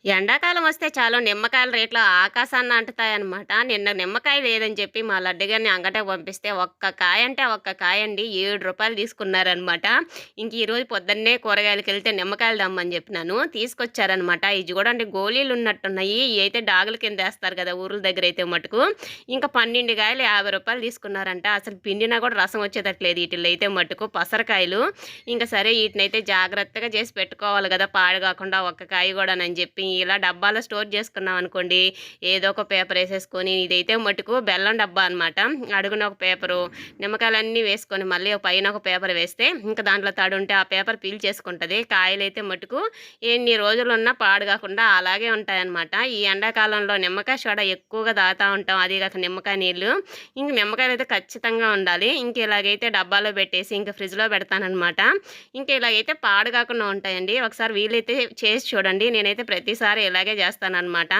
ఎండాకాలం వస్తే చాలు నిమ్మకాయల రేట్లు ఆకాశాన్ని అంటుతాయన్నమాట. నిన్న నిమ్మకాయ లేదని చెప్పి మా లడ్డు గారిని అంగటకి పంపిస్తే ఒక్క కాయ అంటే ఒక్క కాయండి రూ. 7 తీసుకున్నారనమాట. ఇంక ఈరోజు పొద్దున్నే కూరగాయలకెళ్తే నిమ్మకాయలు తెమ్మని చెప్పినాను. తీసుకొచ్చారనమాట. ఇవి చూడండి గోళీలు ఉన్నట్టున్నాయి. ఇయి అయితే డాగుల కింద ఏస్తారు కదా! ఊర్ల దగ్గరైతే మటుకు. ఇంకా 12 కాయలు రూ. 50 తీసుకున్నారంట. అసలు పిండినా కూడా రసం వచ్చేటట్లేదు ఈటిల్లో అయితే మటుకు. పసరకాయలు. ఇంక సరే ఈటినైతే జాగ్రత్తగా చేసి పెట్టుకోవాలి కదా! పాడు కాకుండా ఒక్క కాయ కూడానని చెప్పి ఇలా డబ్బాలో స్టోర్ చేసుకున్నాం అనుకోండి, ఏదో ఒక పేపర్ వేసేసుకొని ఇదైతే మటుకు బెల్లం డబ్బా అనమాట. అడుగున ఒక పేపరు, నిమ్మకాయలన్నీ వేసుకొని మళ్ళీ పైన ఒక పేపర్ వేస్తే ఇంకా దాంట్లో తడి ఉంటే ఆ పేపర్ పీల్చేసుకుంటుంది. కాయలైతే మటుకు ఎన్ని రోజులున్నా పాడు కాకుండా అలాగే ఉంటాయన్నమాట. ఈ ఎండాకాలంలో నిమ్మకాయ సోడా ఎక్కువగా తాగుతూ ఉంటాం, అది కాక నిమ్మకాయ నీళ్ళు. ఇంక నిమ్మకాయలు అయితే ఖచ్చితంగా ఉండాలి. ఇంక ఇలాగైతే డబ్బాలో పెట్టేసి ఇంక ఫ్రిడ్జ్లో పెడతానమాట. ఇంకా ఇలాగైతే పాడు కాకుండా ఉంటాయండి. ఒకసారి వీలైతే చేసి చూడండి. నేనైతే ప్రతిసారి ఇలాగే చేస్తానన్నమాట.